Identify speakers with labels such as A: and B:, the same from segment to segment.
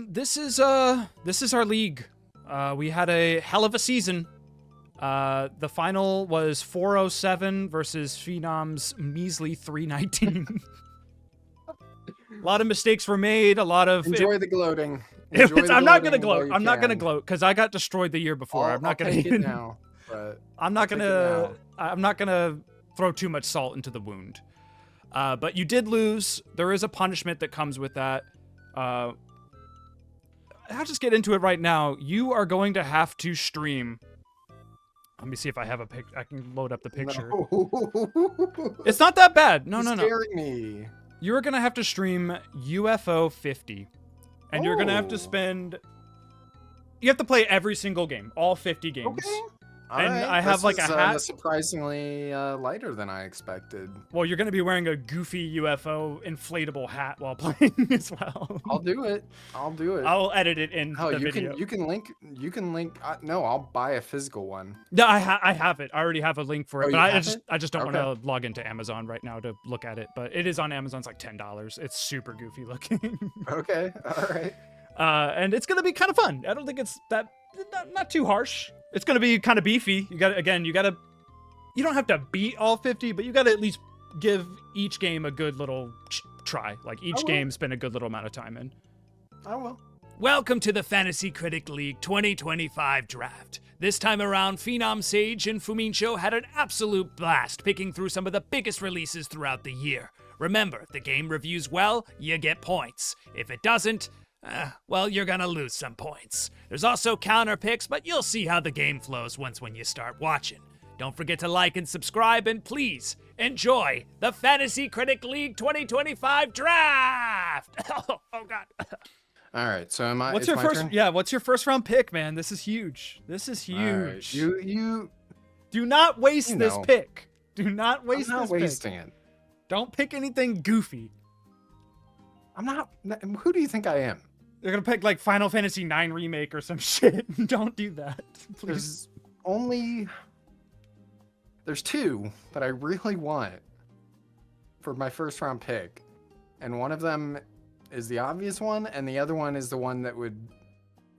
A: This is our league. We had a hell of a season. The final was 407 versus Phenom's measly 319. A lot of mistakes were made. A lot of
B: enjoy the gloating.
A: I'm not gonna gloat. I'm not gonna gloat because I got destroyed the year before. I'm not gonna
B: take it now. But
A: I'm not gonna throw too much salt into the wound. But you did lose. There is a punishment that comes with that. I'll just get into it right now. You are going to have to stream. Let me see if I have a pic. I can load up the picture.
B: No.
A: It's not that bad. No.
B: Scaring me.
A: You're gonna have to stream UFO 50, and you're gonna have to spend. You have to play every single game, all 50 games.
B: Okay. All
A: and
B: right.
A: I have like a hat.
B: Surprisingly lighter than I expected.
A: Well, you're going to be wearing a goofy UFO inflatable hat while playing as well.
B: I'll do it.
A: I'll edit it in the video.
B: You can link. No, I'll buy a physical one.
A: No, I have it. I already have a link for it, but I just don't want to log into Amazon right now to look at it. But it is on Amazon. It's like $10. It's super goofy looking.
B: Okay. All right.
A: And it's going to be kind of fun. I don't think it's that not too harsh. It's going to be kind of beefy. You don't have to beat all 50, but you got to at least give each game a good little try. Like each game, spend a good little amount of time in.
B: I will.
A: Welcome to the Fantasy Critic League 2025 draft. This time around, Phenom Sage and Fumincho had an absolute blast picking through some of the biggest releases throughout the year. Remember, if the game reviews well, you get points. If it doesn't, well, you're gonna lose some points. There's also counter picks, but you'll see how the game flows when you start watching. Don't forget to like and subscribe, and please enjoy the Fantasy Critic League 2025 draft. Oh God.
B: All right, so
A: What's your first? Turn? Yeah, what's your first round pick, man? This is huge. This is huge.
B: Right. You
A: do not waste this pick. Do not waste
B: I'm not
A: this
B: wasting
A: pick.
B: it.
A: Don't pick anything goofy.
B: I'm not. Who do you think I am?
A: They're gonna pick like Final Fantasy IX remake or some shit. Don't do that, please.
B: There's two that I really want for my first round pick, and one of them is the obvious one, and the other one is the one that would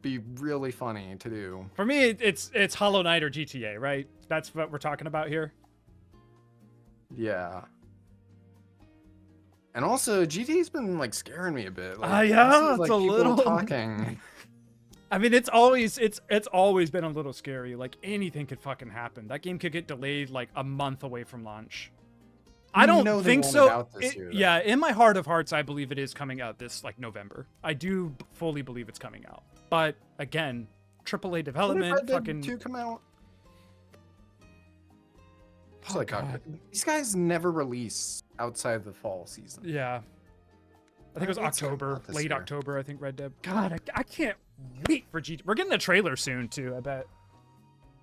B: be really funny to do.
A: For me, it's Hollow Knight or GTA, right? That's what we're talking about here.
B: Yeah. And also, GTA's been like scaring me a bit.
A: Yeah, it's
B: like
A: a little
B: talking.
A: I mean, it's always been a little scary. Like anything could fucking happen. That game could get delayed like a month away from launch. I don't think so. Yeah, in my heart of hearts, I believe it is coming out this like November. I do fully believe it's coming out. But again, AAA development, fucking
B: 2 come out.
A: Oh,
B: these guys never release outside the fall season.
A: Yeah. I think it was October, late October, I think Red Dead. God, I can't wait for GT. We're getting a trailer soon too, I bet.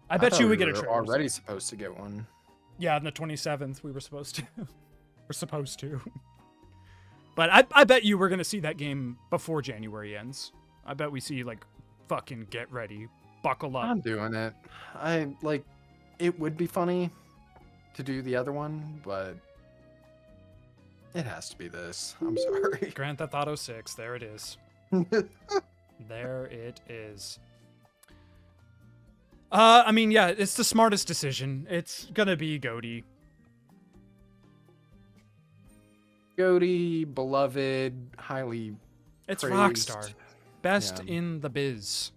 A: I bet you we get a trailer.
B: Already supposed to get one.
A: Yeah, on the 27th we were supposed to. We're supposed to. But I bet you we're going to see that game before January ends. I bet we see like fucking get ready, buckle up.
B: I'm doing it. It would be funny to do the other one, but it has to be this. I'm sorry.
A: Grand Theft Auto 6. There it is. There it is. I mean, yeah, it's the smartest decision. It's gonna be Goaty.
B: Goaty, beloved, highly
A: It's
B: praised.
A: Rockstar. Best in the biz.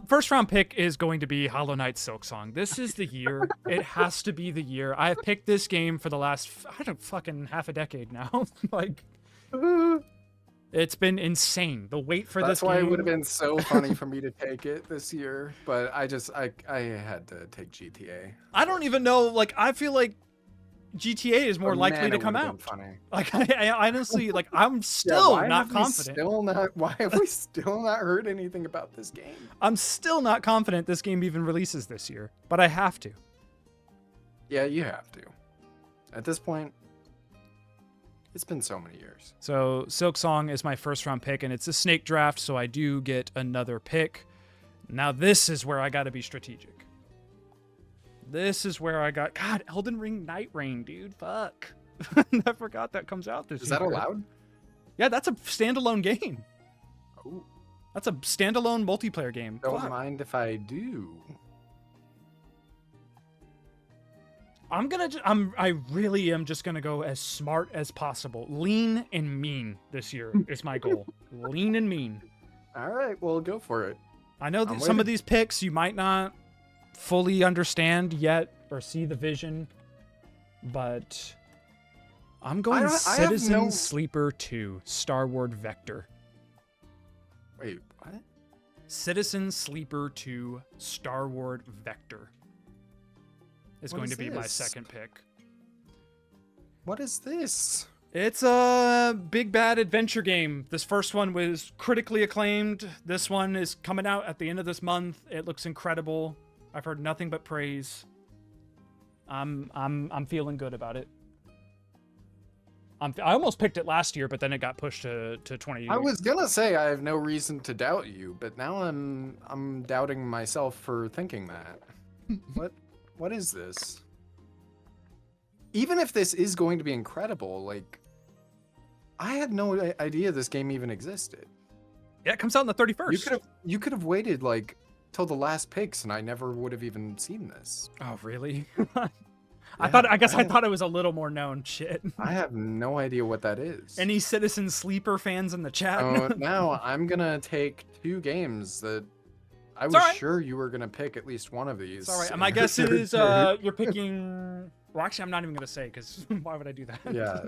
A: First round pick is going to be Hollow Knight Silksong. This is the year. It has to be the year. I have picked this game for the last, fucking half a decade now. Like, it's been insane. The wait for this game.
B: That's why it would have been so funny for me to take it this year, but I had to take GTA.
A: I don't even know, like, I feel like GTA is more likely to come out.
B: Funny.
A: Like, I honestly, like, I'm still not confident.
B: Why have we still not heard anything about this game?
A: I'm still not confident this game even releases this year, but I have to.
B: Yeah, you have to. At this point, it's been so many years.
A: So Silksong is my first round pick, and it's a snake draft, so I do get another pick. Now this is where I got to be strategic. This is where I got... God, Elden Ring Night Rain, dude. Fuck. I forgot that comes out this year.
B: Is that allowed?
A: Yeah, that's a standalone game.
B: Ooh.
C: That's a standalone multiplayer game.
B: Don't
C: Fuck.
B: mind if I do.
C: I really am just gonna go as smart as possible. Lean and mean this year is my goal. Lean and mean.
B: All right, well, go for it.
C: I know that
B: I'm
C: some of
B: waiting.
C: these picks you might not fully understand yet or see the vision, but I'm going
B: I have
C: Citizen
B: no-
C: Sleeper 2, Star Wars Vector.
B: Wait, what?
C: Citizen Sleeper 2, Star Wars Vector is
B: What
C: going
B: is
C: to be my
B: this?
C: second pick.
B: What is this?
C: It's a big bad adventure game. This first one was critically acclaimed. This one is coming out at the end of this month. It looks incredible. I've heard nothing but praise. I'm feeling good about it. I almost picked it last year, but then it got pushed to 20.
B: I was gonna say I have no reason to doubt you, but now I'm doubting myself for thinking that. What is this? Even if this is going to be incredible, like, I had no idea this game even existed.
C: Yeah, it comes out on the 31st.
B: You could have waited like till the last picks, and I never would have even seen this.
C: Oh, really?
B: Yeah,
C: I thought it was a little more known. Shit.
B: I have no idea what that is.
C: Any Citizen Sleeper fans in the chat?
B: So now I'm gonna take two games that I was
C: all right.
B: sure you were gonna pick at least one of these.
C: All right. My guess is you're picking. Well, actually, I'm not even gonna say because why would I do that?
B: Yeah,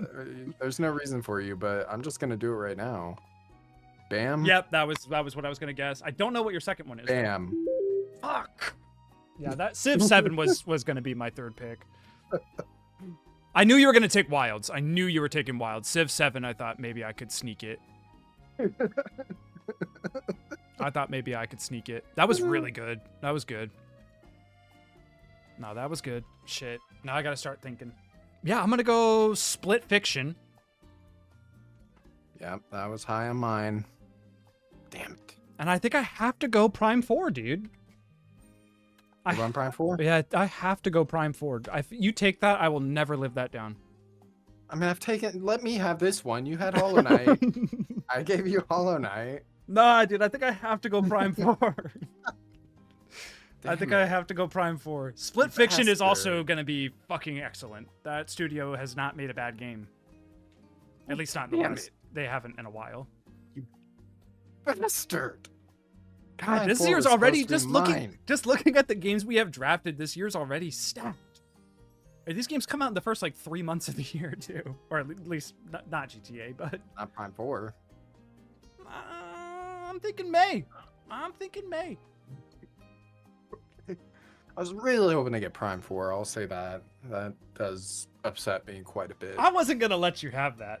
B: there's no reason for you, but I'm just gonna do it right now. Bam.
C: Yep, that was what I was gonna guess. I don't know what your second one is. though.
B: Bam.
C: Fuck. Yeah, that Civ 7 was gonna be my third pick. I knew you were gonna take Wilds. I knew you were taking Wilds. Civ 7, I thought maybe I could sneak it. That was really good. That was good. No, that was good. Shit. Now I gotta start thinking. Yeah, I'm gonna go Split Fiction.
B: Yep, that was high on mine. Damn it.
C: And I think I have to go Prime 4, dude.
B: You run Prime 4?
C: Yeah, I have to go Prime 4. If you take that, I will never live that down.
B: I mean, let me have this one. You had Hollow Knight. I gave you Hollow Knight.
C: Nah, dude, I think I have to go Prime 4. I think
B: Damn
C: I
B: it.
C: have to go Prime 4. Split Fiction is also
B: Bastard.
C: going to be fucking excellent. That studio has not made a bad game. At least not in the
B: Damn
C: last. They haven't in a while.
B: Bastard.
C: God,
B: Prime
C: this
B: 4
C: year's
B: was
C: already
B: supposed to be mine.
C: just looking at the games we have drafted. This year's already stacked. These games come out in the first like 3 months of the year too, or at least not GTA, but
B: Not Prime 4.
C: I'm thinking May.
B: I was really hoping to get Prime 4. I'll say that. That does upset me quite a bit.
C: I wasn't gonna let you have that.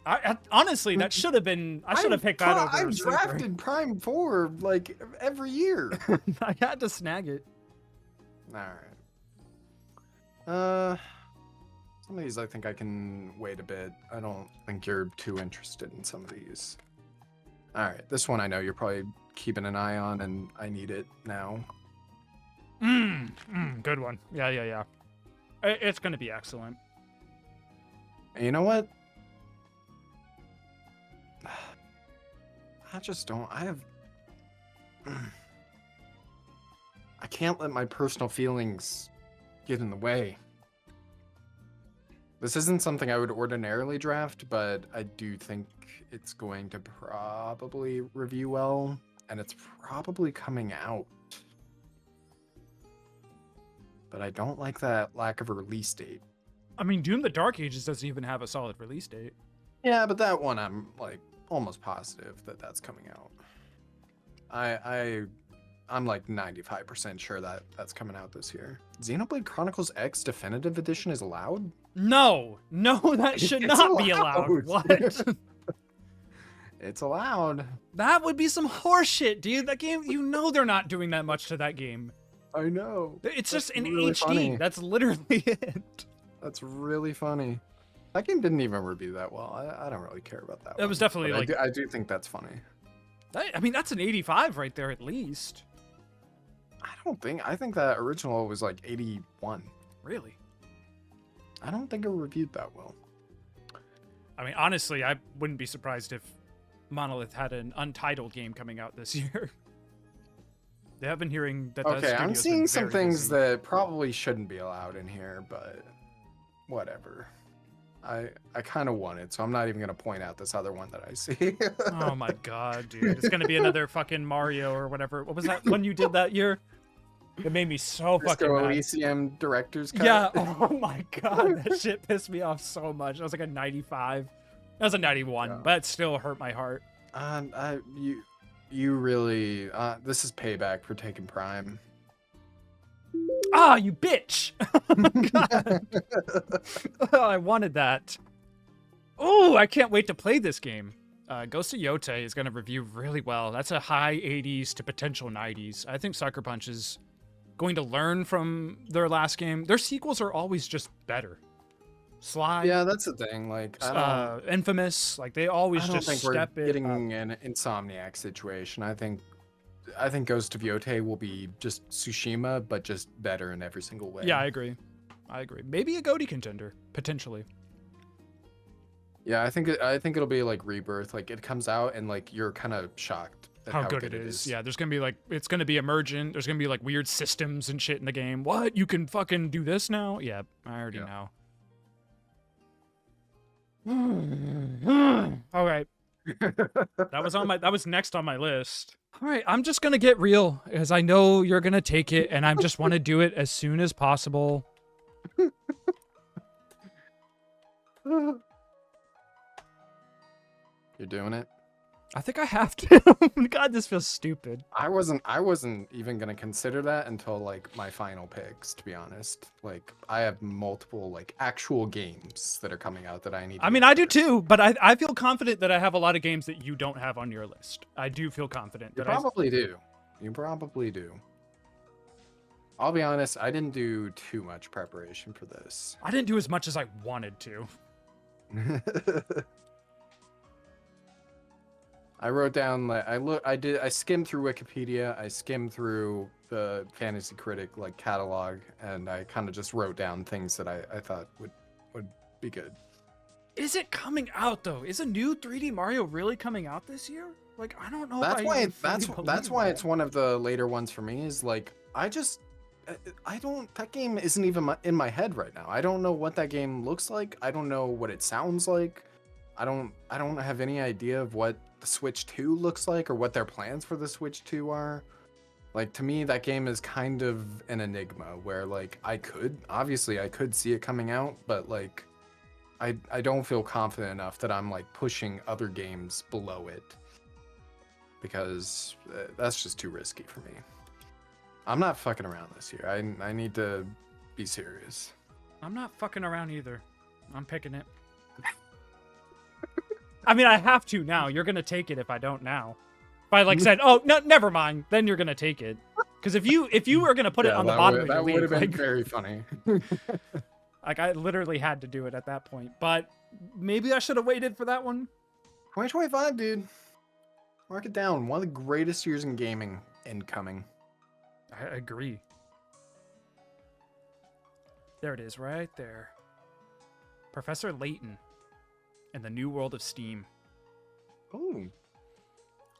C: I honestly, that should have been. I should have picked that over.
B: I've
C: Sleeper.
B: drafted Prime 4 like every year.
C: I had to snag it.
B: Alright. Some of these I think I can wait a bit. I don't think you're too interested in some of these. Alright, this one I know you're probably keeping an eye on, and I need it now.
C: Good one. Yeah. It's gonna be excellent.
B: And you know what? I just don't. I can't let my personal feelings get in the way. This isn't something I would ordinarily draft, but I do think it's going to probably review well, and it's probably coming out. But I don't like that lack of a release date.
C: I mean, Doom: The Dark Ages doesn't even have a solid release date.
B: Yeah, but that one I'm like almost positive that that's coming out. I'm like 95% sure that that's coming out this year. Xenoblade Chronicles X Definitive Edition is allowed?
C: No, that should
B: It's
C: not be allowed.
B: allowed.
C: What?
B: It's allowed.
C: That would be some horseshit, dude. That game, you know, they're not doing that much to that game.
B: I know.
C: It's
B: That's
C: just in
B: really
C: HD.
B: funny.
C: That's literally it.
B: That's really funny. That game didn't even review that well. I don't really care about that.
C: It was
B: one,
C: definitely
B: but
C: like.
B: I do think that's funny.
C: I mean, that's an 85 right there at least.
B: I think that original was like 81.
C: Really?
B: I don't think it reviewed that well.
C: I mean, honestly, I wouldn't be surprised if Monolith had an untitled game coming out this year. They have been hearing that.
B: Okay, I'm seeing some things
C: busy.
B: that probably shouldn't be allowed in here, but whatever. I kind of want it, so I'm not even gonna point out this other one that I see.
C: Oh my god, dude! It's gonna be another fucking Mario or whatever. What was that one you did that year? It made me so fucking
B: Disco
C: mad.
B: Elysium director's cut.
C: Yeah. Oh my god, that shit pissed me off so much. That was like a 95. That was a 91,
B: Yeah.
C: but it still hurt my heart.
B: You really. This is payback for taking Prime.
C: Ah, you bitch! Oh my god. Oh, I wanted that. Oh, I can't wait to play this game. Ghost of Yotei is going to review really well. That's a high 80s to potential 90s. I think Sucker Punch is going to learn from their last game. Their sequels are always just better. Sly,
B: Yeah, that's the thing. Like,
C: Infamous, like they always
B: I don't
C: just
B: think we're
C: step it
B: getting
C: up.
B: an Insomniac situation. I think Ghost of Yotei will be just Tsushima, but just better in every single way.
C: Yeah, I agree. Maybe a GOTY contender, potentially.
B: Yeah, I think it'll be like Rebirth. Like it comes out and like you're kind of shocked at
C: How good it is. Yeah, there's gonna be like it's gonna be emergent. There's gonna be like weird systems and shit in the game. What? You can fucking do this now? Yeah, I already know. All right. That was next on my list. All right, I'm just gonna get real, as I know you're gonna take it, and I just want to do it as soon as possible.
B: You're doing it.
C: I think I have to. God, this feels stupid.
B: I wasn't even gonna consider that until like my final picks, to be honest. Like I have multiple like actual games that are coming out that I need.
C: I mean, I do too, but I feel confident that I have a lot of games that you don't have on your list. I do feel confident.
B: You probably do. You probably do. I'll be honest, I didn't do too much preparation for this.
C: I didn't do as much as I wanted to.
B: I wrote down like I skimmed through Wikipedia, I skimmed through the Fantasy Critic like catalog, and I kind of just wrote down things that I thought would be good.
C: Is it coming out though? Is a new 3D Mario really coming out this year? Like I don't know.
B: That's why
C: that's
B: why it's one of the later ones for me. Is like I don't. That game isn't even in my head right now. I don't know what that game looks like. I don't know what it sounds like. I don't have any idea of what the Switch 2 looks like or what their plans for the Switch 2 are. Like to me, that game is kind of an enigma where like I could see it coming out, but like I don't feel confident enough that I'm like pushing other games below it because that's just too risky for me. I'm not fucking around this year. I need to be serious.
C: I'm not fucking around either. I'm picking it. I mean, I have to now. You're gonna take it if I don't now. If I like said, oh no, never mind, then you're gonna take it. Because if you were gonna put it on the bottom of your league,
B: that would have been
C: like,
B: very funny.
C: like I literally had to do it at that point. But maybe I should have waited for that one.
B: 2025, dude. Mark it down. One of the greatest years in gaming incoming.
C: I agree. There it is, right there. Professor Layton and the New World of Steam.
B: Oh.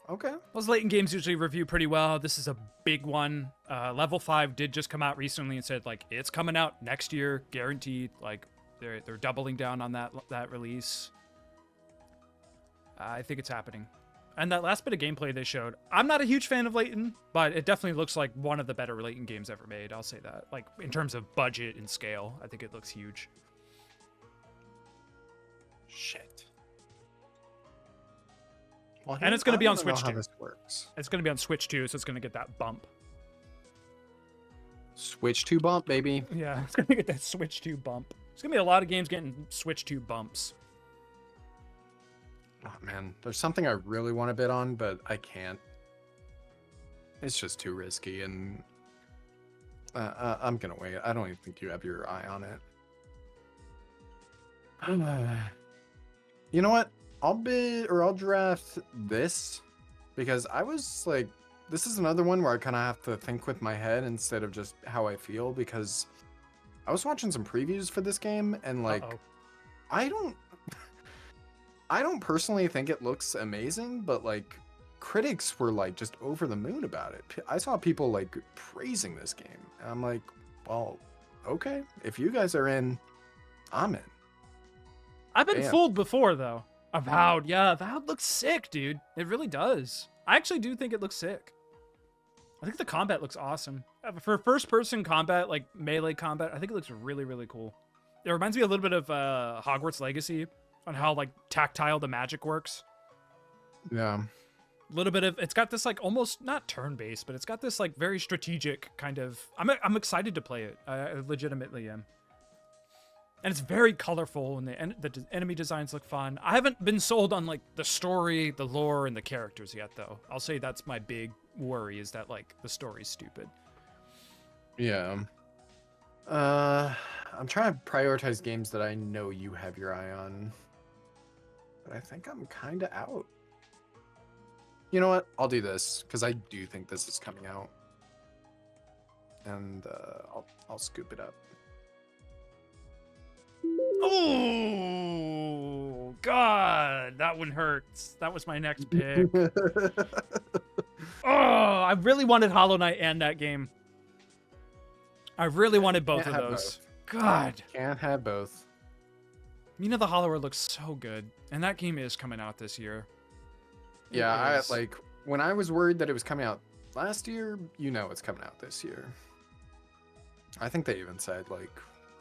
B: Okay.
C: Those Layton games usually review pretty well. This is a big one. Level 5 did just come out recently and said like it's coming out next year, guaranteed. Like they're doubling down on that release. I think it's happening. And that last bit of gameplay they showed, I'm not a huge fan of Layton, but it definitely looks like one of the better Layton games ever made. I'll say that. Like in terms of budget and scale, I think it looks huge.
B: Shit. Well,
C: And it's going to be on
B: I don't know
C: Switch
B: how
C: too.
B: this works.
C: It's going to be on Switch too, so it's going to get that bump.
B: Switch 2 bump, baby.
C: Yeah, it's going to get that Switch 2 bump. There's going to be a lot of games getting Switch 2 bumps.
B: Oh man, there's something I really want to bid on, but I can't. It's just too risky, and I'm gonna wait. I don't even think you have your eye on it. You know what? I'll bid or I'll draft this because I was like, this is another one where I kind of have to think with my head instead of just how I feel because I was watching some previews for this game and like,
C: Uh-oh.
B: I don't personally think it looks amazing, but like critics were like just over the moon about it. I saw people like praising this game. And I'm like, well, okay, if you guys are in, I'm in.
C: I've been
B: Damn.
C: fooled before though. Avowed, yeah, Avowed looks sick, dude. It really does. I actually do think it looks sick. I think the combat looks awesome. For first-person combat, like melee combat, I think it looks really, really cool. It reminds me a little bit of Hogwarts Legacy on how like tactile the magic works.
B: Yeah.
C: A little bit of, it's got this like almost not turn-based, but it's got this like very strategic kind of. I'm excited to play it. I legitimately am. And it's very colorful, and the enemy designs look fun. I haven't been sold on like the story, the lore, and the characters yet, though. I'll say that's my big worry, is that like the story's stupid.
B: Yeah. I'm trying to prioritize games that I know you have your eye on, but I think I'm kind of out. You know what? I'll do this because I do think this is coming out, and I'll scoop it up.
C: Oh God, that one hurts. That was my next pick. Oh, I really wanted Hollow Knight and that game. I really wanted both of those. God,
B: Can't have both.
C: Mina the Hollower looks so good, and that game is coming out this year. It
B: Yeah, I
C: is.
B: like when I was worried that it was coming out last year. You know, it's coming out this year. I think they even said like.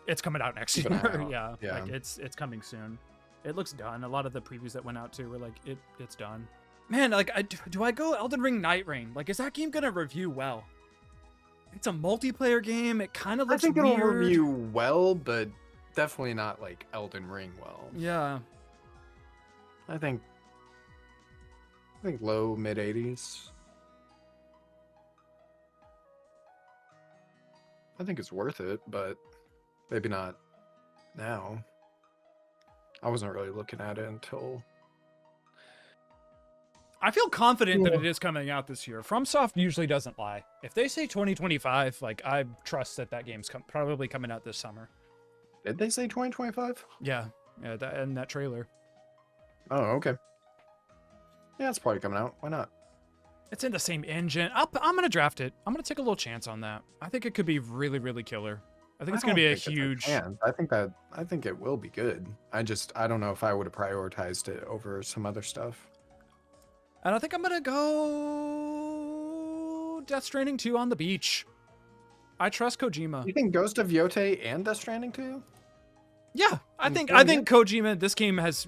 C: It's coming out next year.
B: Keep an eye out.
C: Yeah,
B: Yeah.
C: like it's coming soon. It looks done. A lot of the previews that went out too were like it's done. Man, like do I go Elden Ring Night Rain? Like, is that game gonna review well? It's a multiplayer game. It kind of
B: I
C: looks
B: think
C: weird.
B: it'll review well, but definitely not like Elden Ring well.
C: Yeah.
B: I think low mid 80s. I think it's worth it, but maybe not now. I wasn't really looking at it until.
C: I feel confident that
B: Yeah.
C: it is coming out this year. FromSoft usually doesn't lie. If they say 2025, like I trust that game's probably coming out this summer.
B: Did they say 2025?
C: Yeah, that and that trailer.
B: Oh, okay. Yeah, it's probably coming out. Why not?
C: It's in the same engine. I'm gonna draft it. I'm gonna take a little chance on that. I think it could be really, really killer. I think it's gonna be a huge.
B: I think it will be good. I don't know if I would have prioritized it over some other stuff.
C: And I think I'm gonna go Death Stranding 2 on the beach. I trust Kojima.
B: You think Ghost of Yotei and Death Stranding 2?
C: Yeah, I
B: Mm,
C: think
B: yeah,
C: Kojima. This game has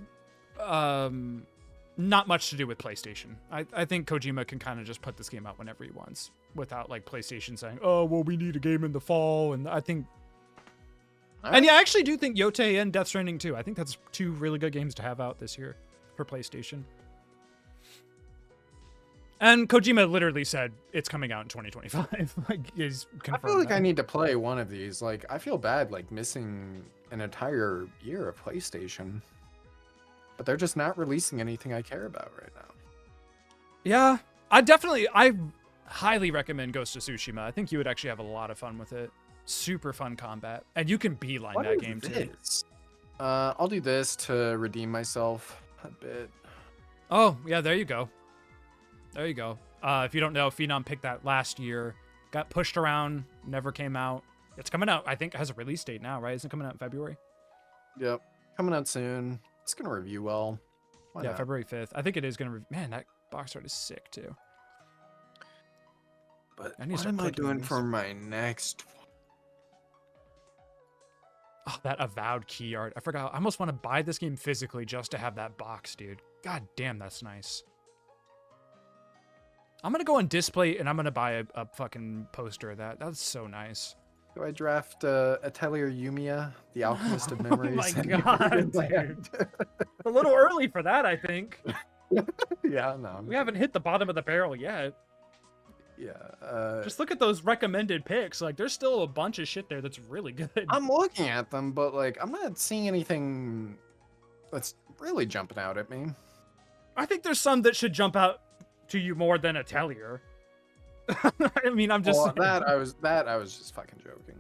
C: not much to do with PlayStation. I think Kojima can kind of just put this game out whenever he wants, without like PlayStation saying, "Oh, well, we need a game in the fall." And I think, and yeah, I actually do think Yotei and Death Stranding 2. I think that's two really good games to have out this year for PlayStation. And Kojima literally said it's coming out in 2025. Like, he's confirmed.
B: I feel like
C: that.
B: I need to play one of these. Like, I feel bad like missing an entire year of PlayStation. But they're just not releasing anything I care about right now.
C: Yeah, I highly recommend Ghost of Tsushima. I think you would actually have a lot of fun with it. Super fun combat, and you can beeline
B: What
C: that
B: is
C: game too.
B: this? I'll do this to redeem myself a bit.
C: Oh yeah, there you go. There you go. If you don't know, Phenom picked that last year. Got pushed around, never came out. It's coming out. I think it has a release date now, right? Isn't it coming out in February?
B: Yep, coming out soon. It's gonna review well. Why
C: yeah,
B: not?
C: February 5th. I think it is gonna. Man, that box art is sick too.
B: But
C: I need to
B: what
C: start
B: am I
C: clicking
B: doing
C: these.
B: for my next one?
C: Oh, that Avowed key art. I forgot. I almost want to buy this game physically just to have that box, dude. God damn, that's nice. I'm gonna go on display and I'm gonna buy a fucking poster of that. That's so nice.
B: Do I draft Atelier Yumiya, the Alchemist of
C: Oh
B: Memories?
C: my
B: and
C: God,
B: Land?
C: A little early for that, I think.
B: Yeah, no.
C: We haven't hit the bottom of the barrel yet.
B: Yeah.
C: Just look at those recommended picks. Like, there's still a bunch of shit there that's really good.
B: I'm looking at them, but like, I'm not seeing anything that's really jumping out at me.
C: I think there's some that should jump out to you more than Atelier. I mean, I'm just
B: Well,
C: saying.
B: that I was just fucking joking.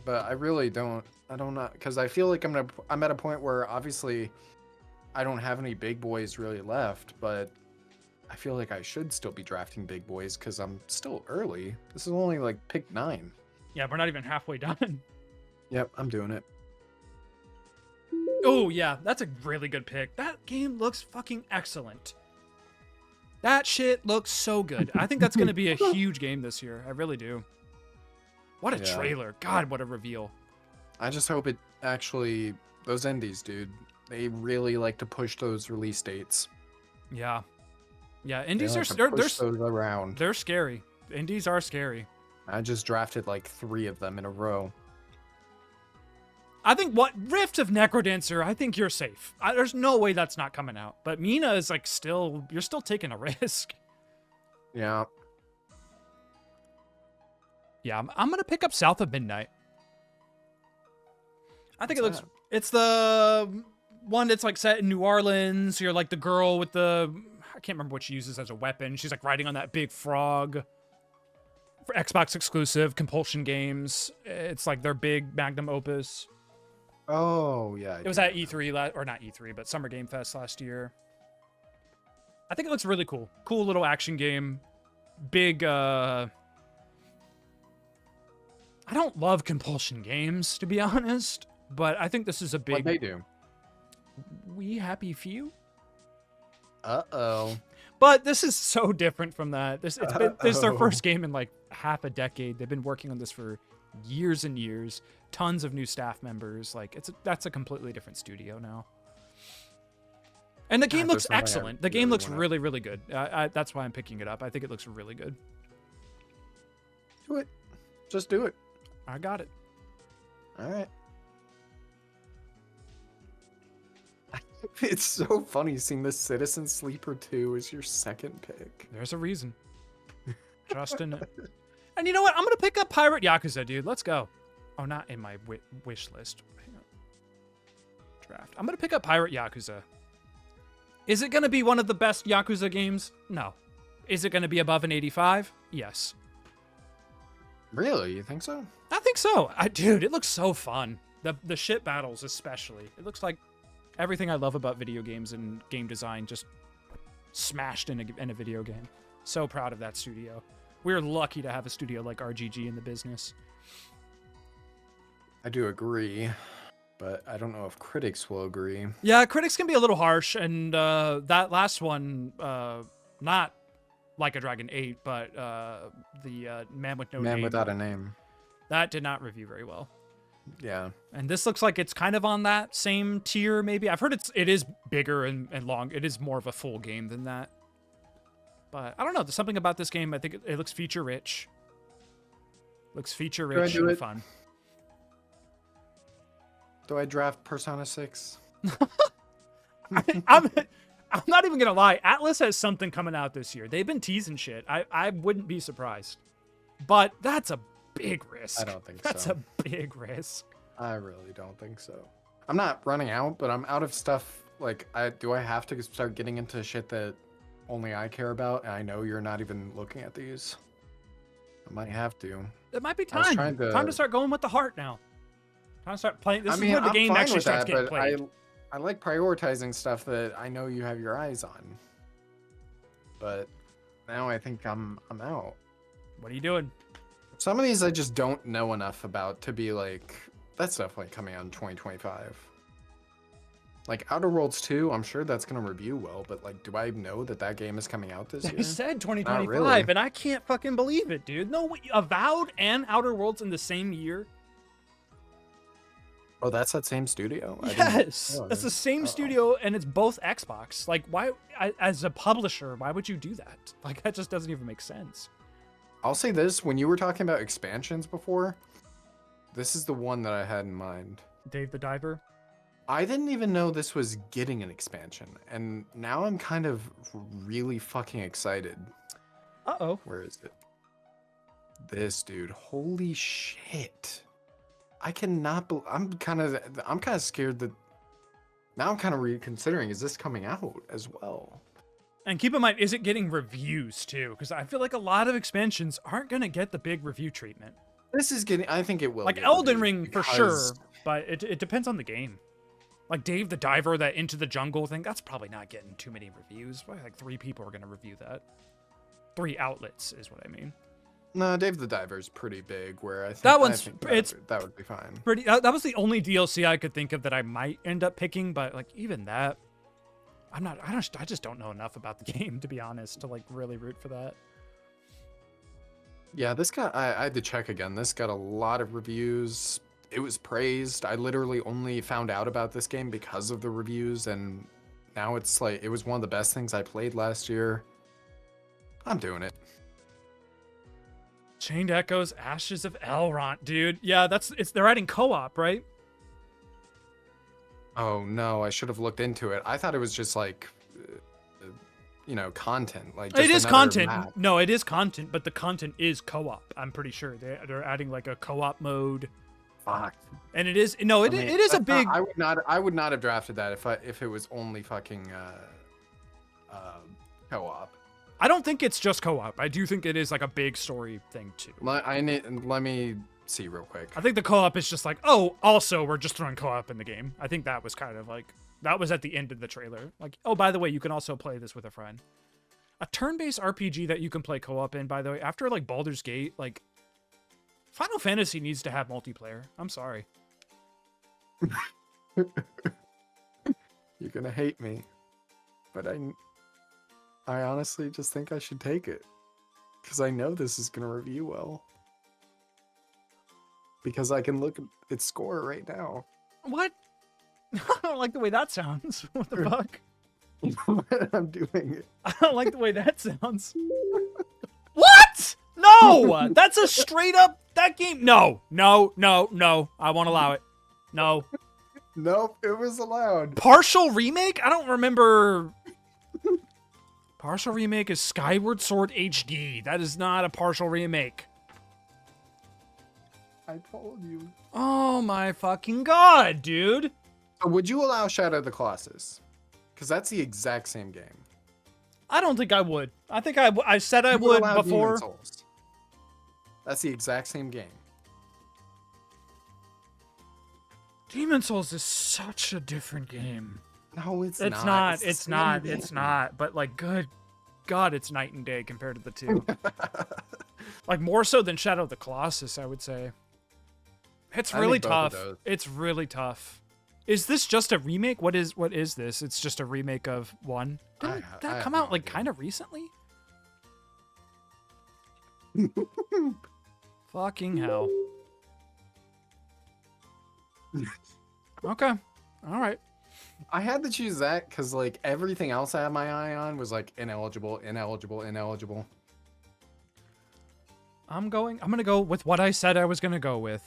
B: But I really don't. I don't know, because I feel like I'm at a point where obviously I don't have any big boys really left, but I feel like I should still be drafting big boys because I'm still early. This is only like pick 9.
C: Yeah, we're not even halfway done.
B: Yep, I'm doing it.
C: Oh, yeah, that's a really good pick. That game looks fucking excellent. That shit looks so good. I think that's going to be a huge game this year. I really do. What a
B: Yeah.
C: trailer. God, what a reveal.
B: I just hope it actually, those indies, dude, they really like to push those release dates.
C: Yeah. Yeah,
B: They
C: indies
B: like
C: are
B: to push those around.
C: they're scary. Indies are scary.
B: I just drafted like 3 of them in a row.
C: I think what Rift of Necrodancer, I think you're safe. There's no way that's not coming out. But Mina is like you're still taking a risk.
B: Yeah.
C: Yeah, I'm gonna pick up South of Midnight. I think
B: What's
C: it's the one that's like set in New Orleans. You're like the girl with I can't remember what she uses as a weapon. She's like riding on that big frog. For Xbox exclusive, Compulsion Games. It's like their big magnum opus.
B: Oh, yeah.
C: It was at E3, or not E3, but Summer Game Fest last year. I think it looks really cool. Cool little action game. Big, I don't love Compulsion Games, to be honest, but I think this is a big...
B: What'd they do?
C: We Happy Few?
B: Uh-oh.
C: But this is so different from that. This is their first game in like half a decade. They've been working on this for years and years. Tons of new staff members. Like that's a completely different studio now. And the game looks excellent. The game looks really, really good. That's why I'm picking it up. I think it looks really good.
B: Do it. Just do it.
C: I got it.
B: All right. It's so funny seeing this Citizen Sleeper 2 as your second pick.
C: There's a reason. Trust in it. And you know what? I'm going to pick up Pirate Yakuza, dude. Let's go. Oh, not in my wish list. Hang on. Draft. I'm going to pick up Pirate Yakuza. Is it going to be one of the best Yakuza games? No. Is it going to be above an 85? Yes.
B: Really? You think so?
C: I think so. Dude, it looks so fun. The shit battles especially. It looks like everything I love about video games and game design just smashed in a video game. So proud of that studio. We're lucky to have a studio like RGG in the business.
B: I do agree, but I don't know if critics will agree.
C: Yeah, critics can be a little harsh, and that last one, not Like a Dragon 8, but the Man with No Name.
B: Man Without a Name.
C: That did not review very well.
B: Yeah.
C: And this looks like it's kind of on that same tier, maybe. I've heard it is bigger and long. It is more of a full game than that. But I don't know. There's something about this game. I think it looks feature-rich. Looks feature-rich and fun.
B: Do I draft Persona 6?
C: I'm not even going to lie. Atlas has something coming out this year. They've been teasing shit. I wouldn't be surprised. But that's a big risk.
B: I don't think
C: That's
B: so.
C: a big risk.
B: I really don't think so. I'm not running out, but I'm out of stuff. Like, do I have to start getting into shit that only I care about? And I know you're not even looking at these. I might have to.
C: It might be
B: I was
C: time.
B: trying to-
C: Time to start going with the heart now. Time to start playing. This
B: I mean,
C: is when the
B: I'm
C: game
B: fine
C: actually
B: with
C: starts
B: that,
C: getting
B: but
C: played.
B: I like prioritizing stuff that I know you have your eyes on. But now I think I'm out.
C: What are you doing?
B: Some of these I just don't know enough about to be like, that's definitely coming out in 2025. Like Outer Worlds 2, I'm sure that's going to review well, but like, do I know that game is coming out this year?
C: They said 2025,
B: really.
C: and I can't fucking believe it, dude. No, Avowed and Outer Worlds in the same year?
B: Oh, that's that same studio? I didn't
C: Yes,
B: realize.
C: it's the same
B: Uh-oh.
C: studio, and it's both Xbox. Like, why, as a publisher, why would you do that? Like, that just doesn't even make sense.
B: I'll say this, when you were talking about expansions before, this is the one that I had in mind.
C: Dave the Diver?
B: I didn't even know this was getting an expansion, and now I'm kind of really fucking excited.
C: Uh-oh.
B: Where is it? This dude, holy shit. I cannot I'm kind of scared that now I'm kind of reconsidering, is this coming out as well?
C: And keep in mind, is it getting reviews, too? Because I feel like a lot of expansions aren't going to get the big review treatment.
B: This is getting, I think it will.
C: Like
B: get
C: Elden
B: reviews
C: Ring, for sure,
B: because-
C: but it depends on the game. Like Dave the Diver, that Into the Jungle thing, that's probably not getting too many reviews. Probably like 3 people are going to review that. 3 outlets is what I mean.
B: No, Dave the Diver's pretty big. Where I think
C: That one's-
B: I think
C: it's
B: that would be fine.
C: Pretty. That was the only DLC I could think of that I might end up picking, but like even that, I just don't know enough about the game, to be honest, to like really root for that.
B: Yeah, this got. I had to check again. This got a lot of reviews. It was praised. I literally only found out about this game because of the reviews, and now it's like it was one of the best things I played last year. I'm doing it.
C: Chained Echoes, Ashes of Elrond, dude. Yeah, they're adding co-op, right?
B: Oh no, I should have looked into it. I thought it was just like, content. Like
C: It
B: just
C: is
B: another
C: content.
B: map.
C: No, it is content, but the content is co-op. I'm pretty sure they're adding like a co-op mode,
B: Fuck.
C: and it is no, it
B: I mean,
C: it is a
B: that's not-
C: big.
B: I would not have drafted that if it was only fucking co-op.
C: I don't think it's just co-op. I do think it is like a big story thing too.
B: Let me see real quick.
C: I think the co-op is just like, oh, also we're just throwing co-op in the game. I think that was kind of like that was at the end of the trailer. Like, oh, by the way, you can also play this with a friend. A turn-based RPG that you can play co-op in, by the way, after like Baldur's Gate, like Final Fantasy needs to have multiplayer. I'm sorry.
B: You're gonna hate me, but I honestly just think I should take it because I know this is gonna review well. Because I can look at its score right now.
C: What? I don't like the way that sounds. What the fuck?
B: I'm doing it.
C: I don't like the way that sounds. What? No! That's a straight up that game. No. I won't allow it. No.
B: Nope, it was allowed.
C: Partial remake? I don't remember. Partial remake is Skyward Sword HD. That is not a partial remake.
B: I told you.
C: Oh my fucking god, dude.
B: So would you allow Shadow of the Colossus? Because that's the exact same game.
C: I don't think I would. I think I said I
B: You
C: would
B: allow Demon
C: before.
B: Souls. That's the exact same game.
C: Demon Souls is such a different game.
B: No, it's
C: It's
B: not.
C: not.
B: the
C: It's
B: same
C: not.
B: game.
C: It's not. But like, good God, it's night and day compared to the two. Like more so than Shadow of the Colossus, I would say. It's
B: I
C: really
B: think both of
C: tough.
B: those.
C: It's really tough. Is this just a remake? What is this? It's just a remake of one. Didn't
B: I
C: that
B: have
C: come
B: no
C: out like
B: idea.
C: kind of recently? Fucking hell. Okay. All right.
B: I had to choose that because like everything else I had my eye on was like ineligible.
C: I'm gonna go with what I said I was gonna go with.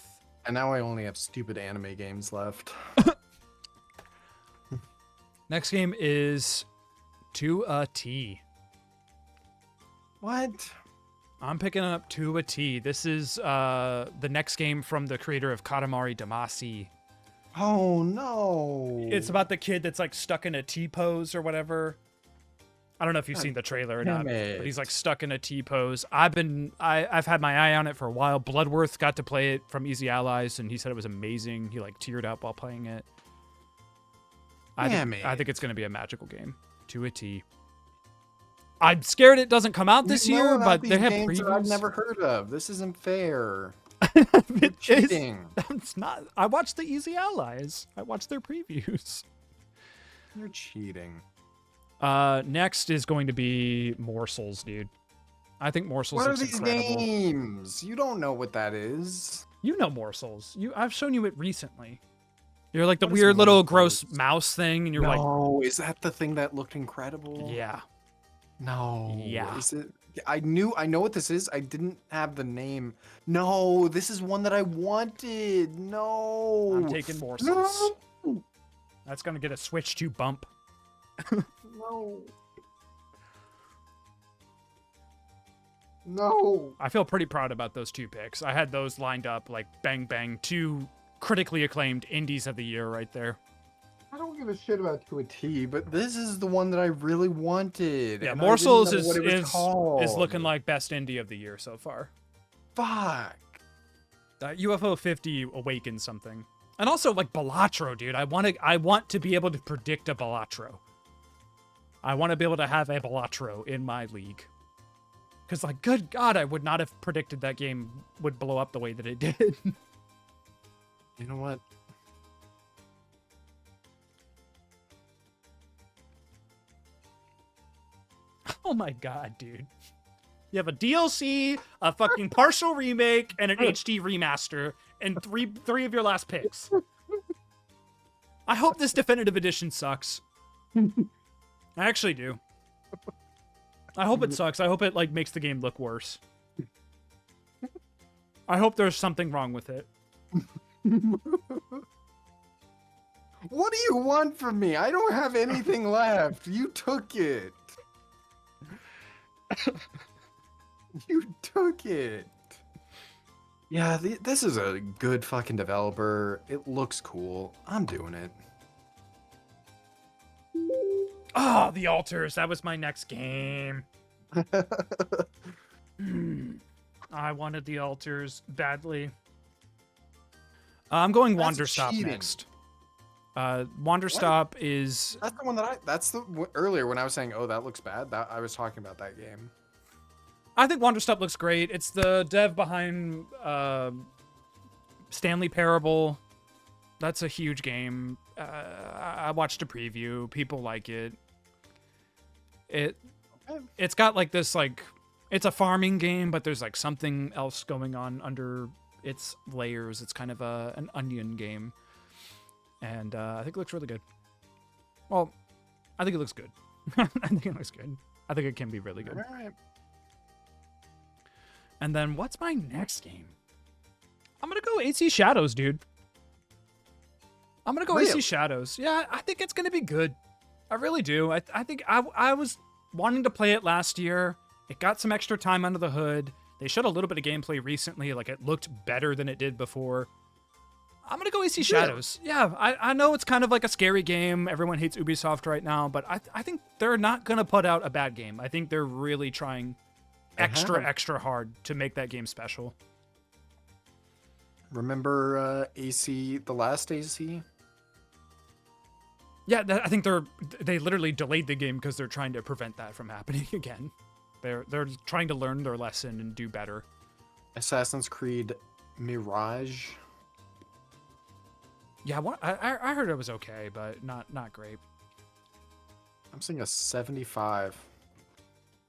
B: And now I only have stupid anime games left.
C: Next game is To a T.
B: What?
C: I'm picking up To a T. This is the next game from the creator of Katamari Damacy.
B: Oh no!
C: It's about the kid that's like stuck in a T pose or whatever. I don't know if you've
B: God
C: seen the trailer or not,
B: damn
C: but he's
B: it.
C: like stuck in a T pose. I've had my eye on it for a while. Bloodworth got to play it from Easy Allies, and he said it was amazing. He like teared up while playing it. I think it's gonna be a magical game. To a T. I'm scared it doesn't come out this
B: You know
C: year,
B: about
C: but
B: these
C: they have
B: games that I've
C: previews.
B: never heard of. This isn't fair.
C: It is-
B: Cheating.
C: It's not. I watched the Easy Allies. I watched their previews.
B: You're cheating.
C: Next is going to be Morsels, dude. I think Morsels
B: What are
C: looks
B: these
C: incredible.
B: games? You don't know what that is.
C: You know Morsels. I've shown you it recently. You're like the
B: What is
C: weird little
B: Morsels?
C: gross mouse thing, and you're like,
B: No, is that the thing that looked incredible?
C: yeah.
B: No.
C: Yeah.
B: Is it? I know what this is. I didn't have the name. No, this is one that I wanted. No.
C: I'm taking Morsels.
B: No.
C: That's gonna get a Switch 2 bump.
B: No. No.
C: I feel pretty proud about those 2 picks. I had those lined up like bang bang, 2 critically acclaimed indies of the year right there.
B: I don't give a shit about To a T, but this is the one that I really wanted.
C: Yeah,
B: and I didn't
C: Morsels
B: know
C: is
B: what it was called.
C: looking like best indie of the year so far.
B: Fuck.
C: UFO 50 awakens something. And also, like, Balatro, dude. I want to be able to predict a Balatro. I want to be able to have a Balatro in my league. Because, like, good God, I would not have predicted that game would blow up the way that it did.
B: You know what?
C: Oh my God, dude. You have a DLC, a fucking partial remake, and an HD remaster, and three of your last picks. I hope this definitive edition sucks. I actually do. I hope it sucks. I hope it, like, makes the game look worse. I hope there's something wrong with it.
B: What do you want from me? I don't have anything left. You took it. You took it. Yeah, this is a good fucking developer. It looks cool. I'm doing it.
C: Oh, the altars. That was my next game. I wanted the altars badly. I'm going Wanderstop
B: cheating.
C: next. Wanderstop is...
B: That's the one that earlier when I was saying, oh, that looks bad, that I was talking about that game.
C: I think Wanderstop looks great. It's the dev behind Stanley Parable. That's a huge game. I watched a preview. People like it. It's got like this, like, it's a farming game, but there's like something else going on under its layers. It's kind of an onion game. And I think it looks really good. Well, I think it looks good. I think it looks good. I think it can be really good.
B: All right.
C: And then what's my next game? I'm going to go AC Shadows, dude. I'm going to go AC
B: Really?
C: Shadows. Yeah, I think it's going to be good. I really do. I think I was wanting to play it last year. It got some extra time under the hood. They showed a little bit of gameplay recently. Like, it looked better than it did before. I'm going to go AC Shadows. Yeah, I know it's kind of like a scary game. Everyone hates Ubisoft right now, but I think they're not going to put out a bad game. I think they're really trying extra hard to make that game special.
B: Remember AC, the last AC?
C: Yeah, I think they literally delayed the game because they're trying to prevent that from happening again. They're trying to learn their lesson and do better.
B: Assassin's Creed Mirage.
C: Yeah, I heard it was okay, but not great.
B: I'm seeing a 75.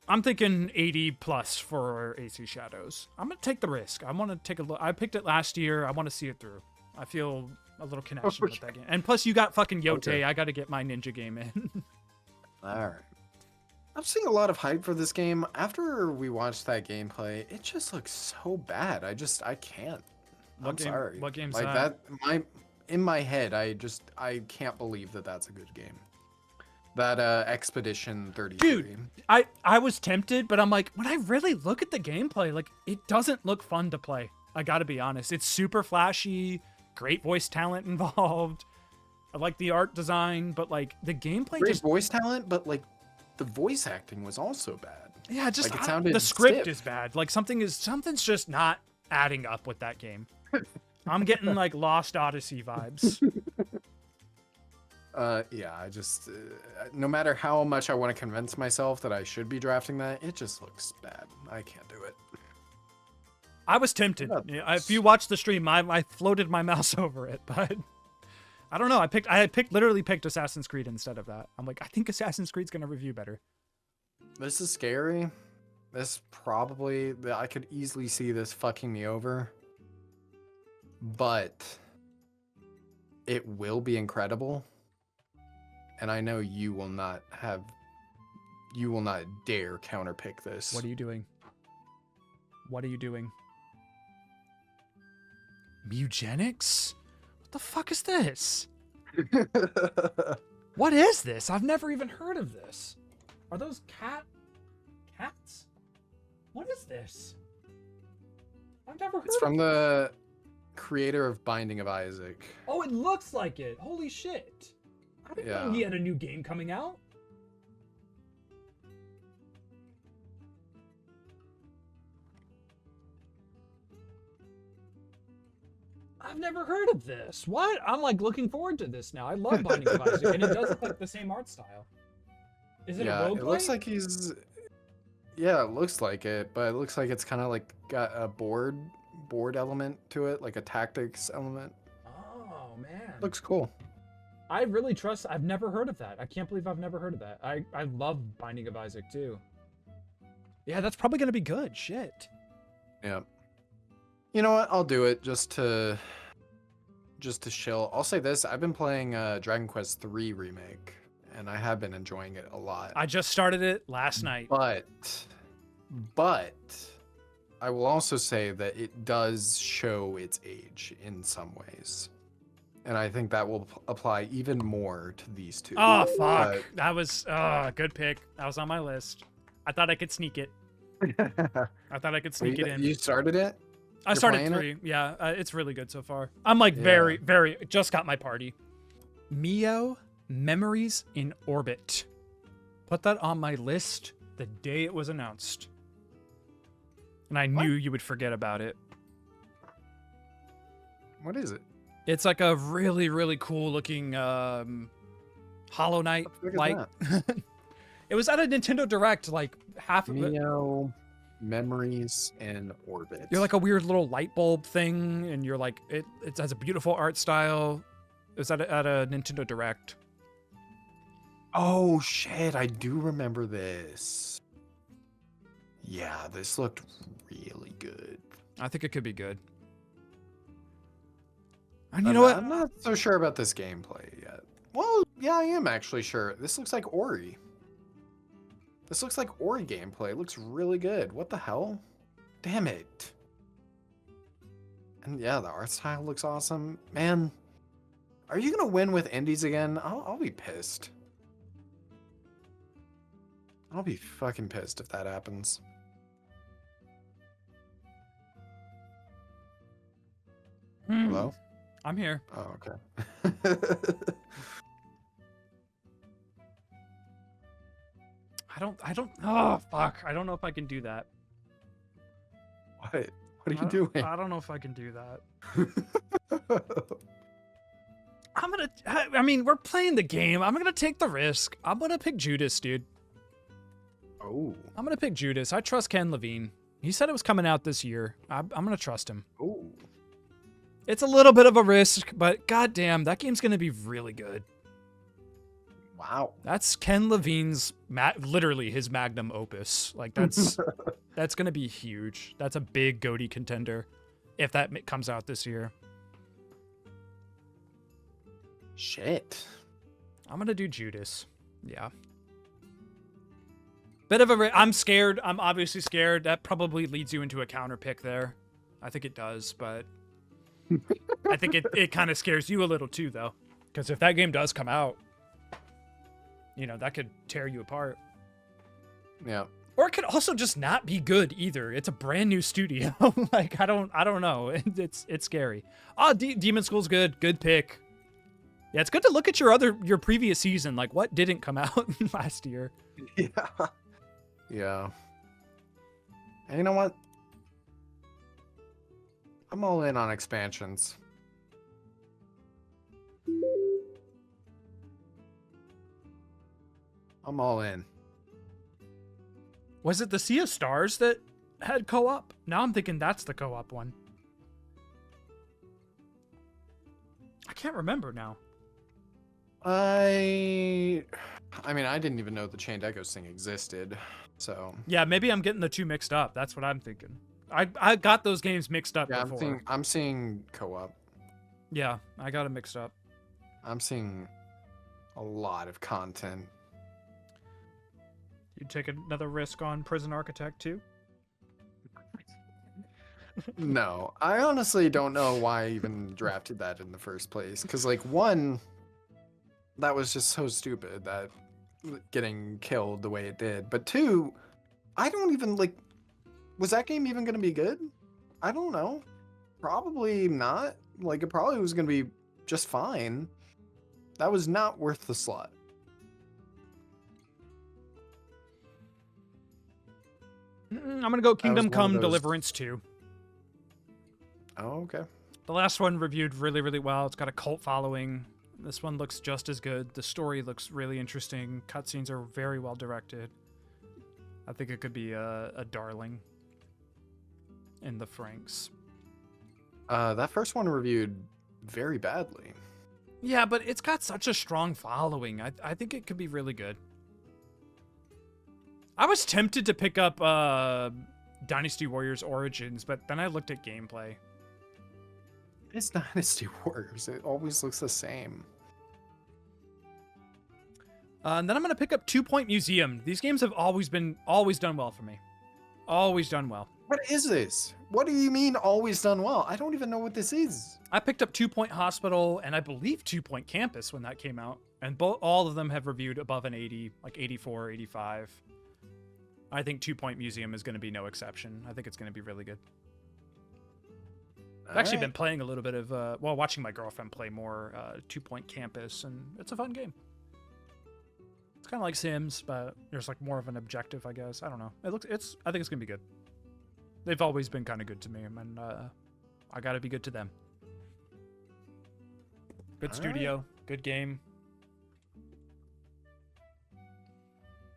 C: I'm thinking 80 plus for AC Shadows. I'm gonna take the risk. I want to take a look. I picked it last year. I want to see it through. I feel a little connection with that game. And plus, you got fucking Yote.
B: Okay.
C: I got to get my ninja game in.
B: All right. I'm seeing a lot of hype for this game. After we watched that gameplay, it just looks so bad. I can't. I'm sorry.
C: What game's
B: like
C: that?
B: In my head, I can't believe that that's a good game. That Expedition 33.
C: Dude, I was tempted, but I'm like, when I really look at the gameplay, like, it doesn't look fun to play. I gotta be honest. It's super flashy, great voice talent involved. I like the art design, but like the gameplay
B: Great
C: just
B: voice talent, but like the voice acting was also bad.
C: yeah, just
B: Like, it sounded
C: the script
B: stiff.
C: is bad. Like something's just not adding up with that game. I'm getting like Lost Odyssey vibes.
B: Yeah, I just no matter how much I want to convince myself that I should be drafting that, it just looks bad. I can't do it.
C: I was tempted.
B: Yeah,
C: Yeah, if you watched the stream, I floated my mouse over it, but I don't know. I literally picked Assassin's Creed instead of that. I'm like, I think Assassin's Creed's gonna review better.
B: This is scary. This probably I could easily see this fucking me over. But it will be incredible. And I know you will not dare counterpick this.
C: What are you doing? What are you doing? Mugenics? What the fuck is this? What is this? I've never even heard of this. Are those cats? What is this? I've never heard
B: It's from the creator of Binding of Isaac.
C: Oh, it looks like it. Holy shit. I didn't know
B: Yeah.
C: he had a new game coming out. I've never heard of this. What? I'm like looking forward to this now. I love Binding of Isaac, and it does look like the same art style. Is it a roguelike?
B: It looks like he's. Yeah, it looks like it, but it looks like it's kind of like got a board element to it, like a tactics element.
C: Oh man.
B: Looks cool.
C: I really trust. I've never heard of that. I can't believe I've never heard of that. I love Binding of Isaac too. Yeah, that's probably gonna be good. Shit.
B: Yeah. You know what? I'll do it just to chill. I'll say this: I've been playing Dragon Quest III remake, and I have been enjoying it a lot.
C: I just started it last night.
B: But I will also say that it does show its age in some ways. And I think that will apply even more to these two.
C: Oh, fuck. That was good pick. That was on my list. I thought I could sneak it. I thought I could sneak it in.
B: You started it?
C: I started 3. Yeah, it's really good so far. I'm like very, just got my party. Mio Memories in Orbit. Put that on my list the day it was announced. And I knew you would forget about it.
B: What is it?
C: It's like a really, really cool looking Hollow Knight like. It was at a Nintendo Direct, like half of it.
B: Mio Memories in Orbit.
C: You're like a weird little light bulb thing, and you're like it has a beautiful art style. It was at a Nintendo Direct.
B: Oh shit, I do remember this. Yeah, this looked really good.
C: I think it could be good. And you know what?
B: I'm not so sure about this gameplay yet. Well, yeah, I am actually sure. This looks like Ori. This looks like Ori gameplay. It looks really good. What the hell? Damn it. And yeah, the art style looks awesome. Man, are you going to win with indies again? I'll be pissed. I'll be fucking pissed if that happens. Hello?
C: I'm here.
B: Oh, okay.
C: Oh, fuck. I don't know if I can do that.
B: What? What are you doing?
C: I don't know if I can do that. I mean, we're playing the game. I'm gonna take the risk. I'm gonna pick Judas, dude.
B: Oh.
C: I'm gonna pick Judas. I trust Ken Levine. He said it was coming out this year. I'm gonna trust him.
B: Oh.
C: It's a little bit of a risk, but goddamn, that game's gonna be really good.
B: Wow.
C: That's Ken Levine's, literally his magnum opus. Like that's that's gonna be huge. That's a big GOTY contender, if that comes out this year.
B: Shit.
C: I'm gonna do Judas. Yeah. Bit of a. I'm scared. I'm obviously scared. That probably leads you into a counter pick there. I think it does, but I think it kind of scares you a little too, though, because if that game does come out, you know, that could tear you apart.
B: Yeah.
C: Or it could also just not be good either. It's a brand new studio. Like I don't know. It's scary. Oh, Demon School's good. Good pick. Yeah, it's good to look at your previous season. Like what didn't come out last year.
B: Yeah. Yeah. And you know what? I'm all in on expansions. I'm all in.
C: Was it the Sea of Stars that had co-op? Now I'm thinking that's the co-op one. I can't remember now.
B: I mean, I didn't even know the Chained Echoes thing existed, so...
C: Yeah, maybe I'm getting the two mixed up. That's what I'm thinking. I got those games mixed up before.
B: I'm seeing co-op.
C: Yeah, I got it mixed up.
B: I'm seeing a lot of content.
C: You take another risk on Prison Architect too?
B: No, I honestly don't know why I even drafted that in the first place. Because, like, one, that was just so stupid that getting killed the way it did. But two, I don't even, like, was that game even going to be good? I don't know. Probably not. Like, it probably was going to be just fine. That was not worth the slot.
C: I'm going to go Kingdom Come Deliverance 2.
B: Oh, okay.
C: The last one reviewed really, really well. It's got a cult following. This one looks just as good. The story looks really interesting. Cutscenes are very well directed. I think it could be a darling in the Franks.
B: That first one reviewed very badly.
C: Yeah, but it's got such a strong following. I think it could be really good. I was tempted to pick up Dynasty Warriors Origins, but then I looked at gameplay.
B: It's Dynasty Warriors. It always looks the same.
C: And then I'm going to pick up 2 Point Museum. These games have always done well for me. Always done well.
B: What is this? What do you mean always done well? I don't even know what this is.
C: I picked up 2 Point Hospital and I believe 2 Point Campus when that came out. And all of them have reviewed above an 80, like 84, 85. I think 2 Point Museum is going to be no exception. I think it's going to be really good. I've actually been playing a little bit of, watching my girlfriend play more 2 Point Campus, and it's a fun game. It's kind of like Sims, but there's like more of an objective, I guess. I don't know. I think it's going to be good. They've always been kind of good to me, and I got to be good to them. Good studio, good game.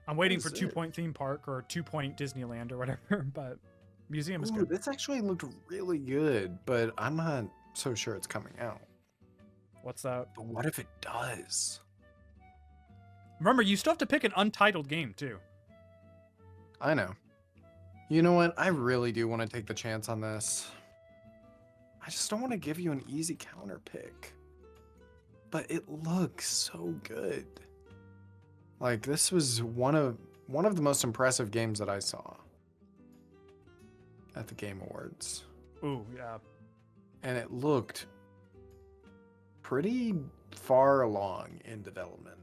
C: I'm waiting for 2 Point Theme Park or 2 Point Disneyland or whatever, but Museum is good.
B: This actually looked really good, but I'm not so sure it's coming out.
C: What's that?
B: But what if it does?
C: Remember, you still have to pick an untitled game, too.
B: I know. You know what? I really do want to take the chance on this. I just don't want to give you an easy counter pick. But it looks so good. Like, this was one of the most impressive games that I saw at the Game Awards.
C: Ooh, yeah.
B: And it looked pretty far along in development.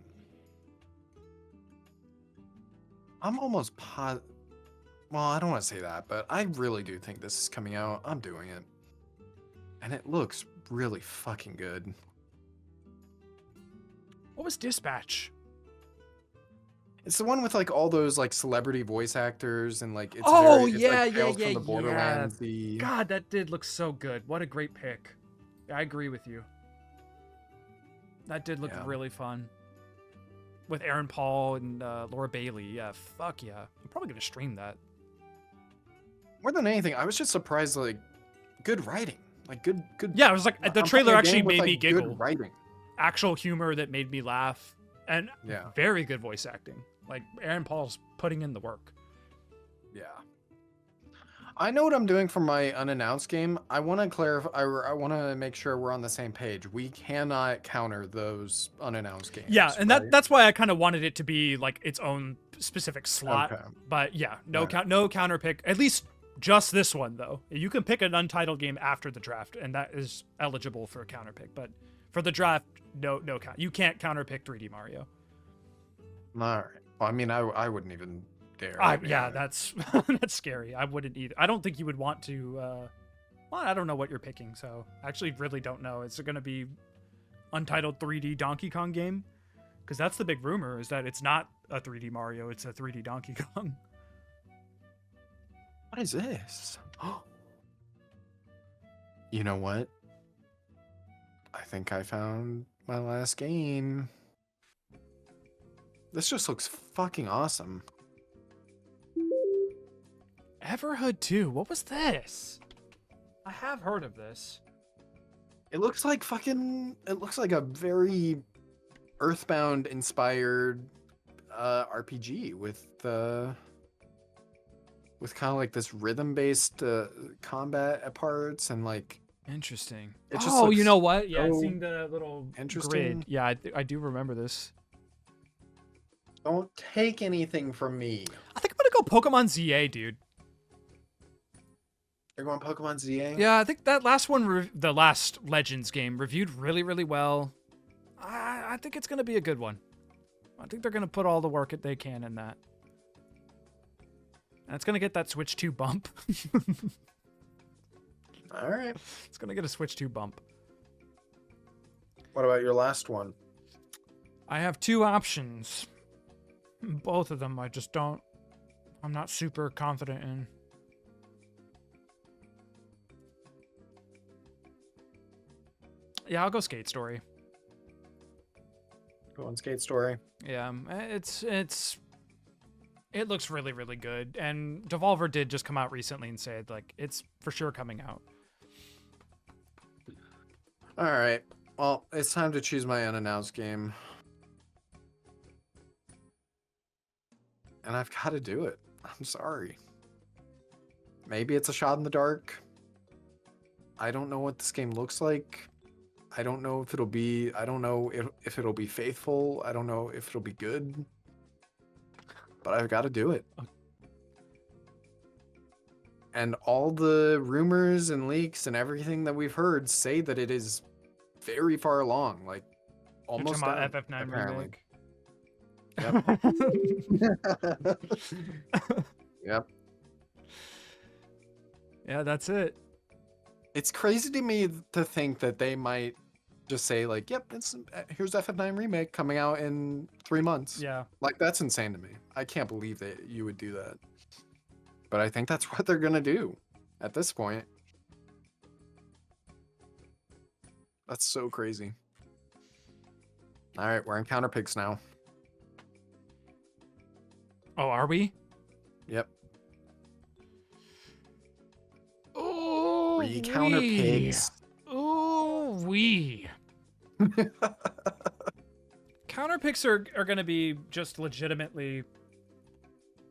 B: I'm almost positive. Well, I don't want to say that, but I really do think this is coming out. I'm doing it. And it looks really fucking good.
C: What was Dispatch?
B: It's the one with like all those like celebrity voice actors and like it's
C: Oh,
B: it's,
C: yeah,
B: like,
C: yeah,
B: Tales
C: yeah,
B: from the Borderlands. The
C: God, that did look so good. What a great pick. I agree with you. That did look really fun. With Aaron Paul and Laura Bailey. Yeah, fuck yeah. I'm probably going to stream that.
B: More than anything, I was just surprised, like, good writing. Like, good.
C: Yeah, it was like, the
B: I'm
C: trailer
B: playing a
C: actually
B: game with,
C: made
B: like,
C: me giggle.
B: Good writing.
C: Actual humor that made me laugh. And very good voice acting. Like, Aaron Paul's putting in the work.
B: Yeah. I know what I'm doing for my unannounced game. I want to clarify. I want to make sure we're on the same page. We cannot counter those unannounced games.
C: Yeah, and
B: right?
C: that's why I kind of wanted it to be like its own specific slot.
B: Okay.
C: But yeah, no counter pick. At least just this one though. You can pick an untitled game after the draft, and that is eligible for a counter pick. But for the draft, no count. You can't counter pick 3D Mario.
B: All right. Well, I mean, I wouldn't even dare.
C: Yeah, that's that's scary. I wouldn't either. I don't think you would want to. Well, I don't know what you're picking, so I actually really don't know. Is it going to be untitled 3D Donkey Kong game? Because that's the big rumor, is that it's not a 3D Mario, it's a 3D Donkey Kong.
B: What is this? You know what? I think I found my last game. This just looks fucking awesome.
C: Everhood 2, what was this? I have heard of this.
B: It looks like a very Earthbound inspired RPG with kind of like this rhythm based combat at parts and like
C: interesting.
B: It just
C: oh,
B: looks
C: you know what? Yeah, I've
B: so
C: seen the little
B: interesting.
C: grid. Yeah, I do remember this.
B: Don't take anything from me.
C: I think I'm gonna go Pokemon ZA, dude.
B: You're going Pokemon ZA?
C: Yeah, I think that last one, the last Legends game, reviewed really, really well. I think it's gonna be a good one. I think they're gonna put all the work that they can in that. And it's gonna get that Switch 2 bump.
B: All right.
C: It's gonna get a Switch 2 bump.
B: What about your last one?
C: I have two options. Both of them I'm not super confident in. Yeah, I'll go Skate Story.
B: Go on Skate Story.
C: Yeah, it looks really, really good. And Devolver did just come out recently and said, like, it's for sure coming out.
B: All right. Well, it's time to choose my unannounced game. And I've got to do it. I'm sorry. Maybe it's a shot in the dark. I don't know what this game looks like. I don't know if it'll be... I don't know if it'll be faithful. I don't know if it'll be good. But I've got to do it. And all the rumors and leaks and everything that we've heard say that it is very far along. Like, almost
C: You're
B: done,
C: talking about FF9
B: apparently.
C: remake.
B: Yep. Yep.
C: Yeah, that's it.
B: It's crazy to me to think that they might just say like, "Yep, here's FF9 remake coming out in 3 months."
C: Yeah.
B: Like, that's insane to me. I can't believe that you would do that. But I think that's what they're gonna do at this point. That's so crazy. All right, we're in counter picks now.
C: Oh, are we?
B: Yep.
C: Oh,
B: Counter picks.
C: Ooh, we. Counter picks are going to be just legitimately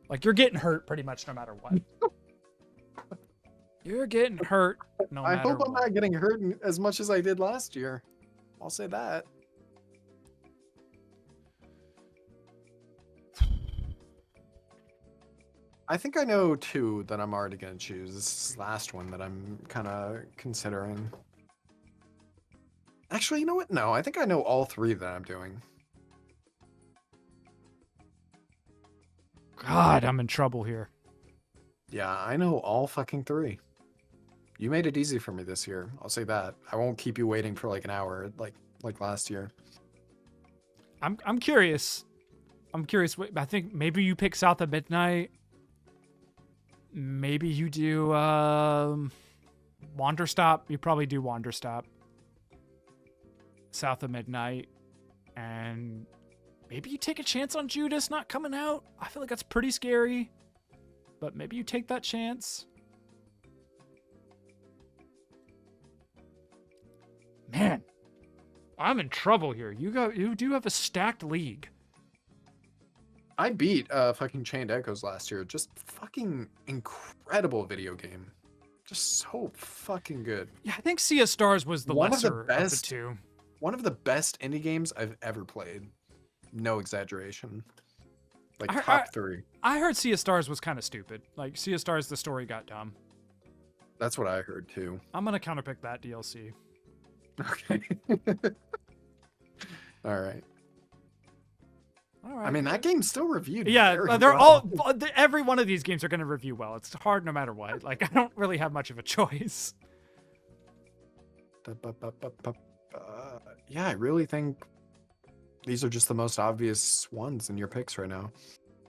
C: like you're getting hurt pretty much no matter what. You're getting hurt no
B: I
C: matter
B: hope I'm
C: what.
B: not getting hurt as much as I did last year. I'll say that. I think I know 2 that I'm already going to choose. This is the last one that I'm kind of considering. Actually, you know what? No, I think I know all 3 that I'm doing.
C: God, I'm in trouble here.
B: Yeah, I know all fucking 3. You made it easy for me this year. I'll say that. I won't keep you waiting for like an hour like last year.
C: I'm curious. I'm curious. I think maybe you pick South of Midnight. Maybe you do Wander Stop. You probably do Wander Stop. South of Midnight. And maybe you take a chance on Judas not coming out. I feel like that's pretty scary. But maybe you take that chance. Man, I'm in trouble here. You do have a stacked league.
B: I beat fucking Chained Echoes last year. Just fucking incredible video game. Just so fucking good.
C: Yeah, I think Sea of Stars was the
B: One of the
C: lesser of
B: best-
C: the two.
B: One of the best indie games I've ever played. No exaggeration. Like top 3.
C: I heard Sea of Stars was kind of stupid. Like Sea of Stars, the story got dumb.
B: That's what I heard too.
C: I'm gonna counterpick that DLC.
B: Okay. All right.
C: All right.
B: I mean, that game's still reviewed.
C: Yeah,
B: very
C: they're
B: well.
C: all. Every one of these games are gonna review well. It's hard no matter what. Like I don't really have much of a choice.
B: Yeah, I really think these are just the most obvious ones in your picks right now.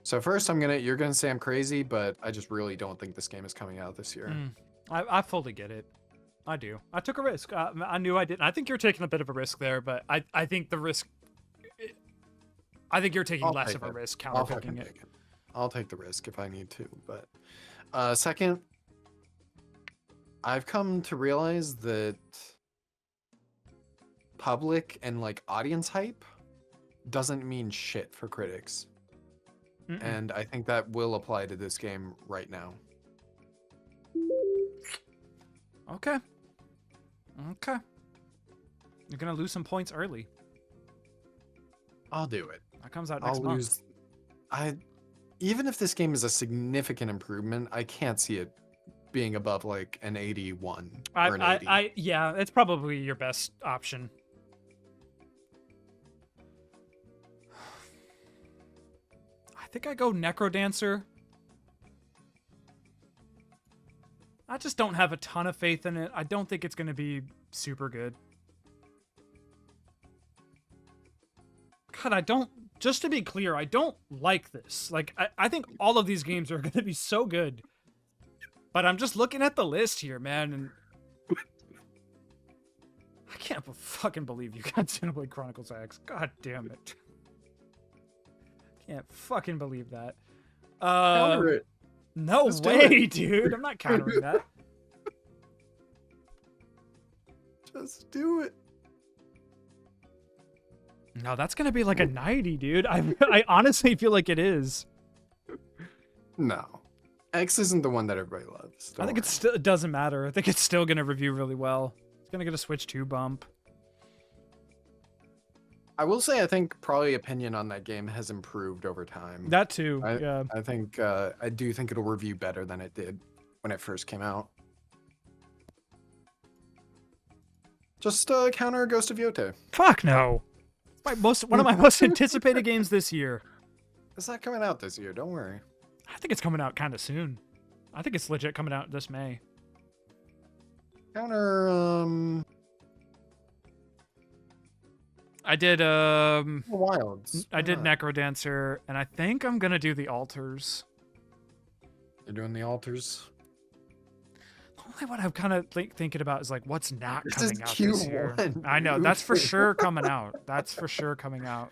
B: So first, you're gonna say I'm crazy, but I just really don't think this game is coming out this year.
C: I fully get it. I do. I took a risk. I knew I didn't. I think you're taking a bit of a risk there, but I think the risk. I think you're taking less of a risk counterpicking it.
B: I'll take the risk if I need to. But second, I've come to realize that public and like audience hype doesn't mean shit for critics. And I think that will apply to this game right now.
C: Okay. You're gonna lose some points early.
B: I'll do it.
C: That comes out next month.
B: Even if this game is a significant improvement, I can't see it being above like an 81 or an 80.
C: Yeah, it's probably your best option. I think I go Necrodancer. I just don't have a ton of faith in it. I don't think it's going to be super good. God, just to be clear, I don't like this. Like, I think all of these games are going to be so good. But I'm just looking at the list here, man, and I can't fucking believe you got Xenoblade Chronicles X. God damn it. Can't fucking believe that.
B: Counter it.
C: No
B: Just do
C: way, dude. I'm not countering that.
B: Just do it.
C: No, that's gonna be like a 90, dude. I honestly feel like it is.
B: No. X isn't the one that everybody loves.
C: I think it doesn't matter. I think it's still gonna review really well. It's gonna get a Switch 2 bump.
B: I will say I think probably opinion on that game has improved over time.
C: That too. Yeah.
B: I think I do think it'll review better than it did when it first came out. Just counter Ghost of Yotei.
C: Fuck no. One of my most anticipated games this year.
B: It's not coming out this year, don't worry.
C: I think it's coming out kind of soon. I think it's legit coming out this May.
B: Counter
C: I did
B: Wilds.
C: I did Necrodancer, and I think I'm gonna do the Altars.
B: You're doing the altars.
C: Only what I'm kind of thinking about is like what's not
B: This
C: coming
B: is
C: out this year.
B: Q1,
C: I know
B: dude.
C: that's for sure coming out. That's for sure coming out.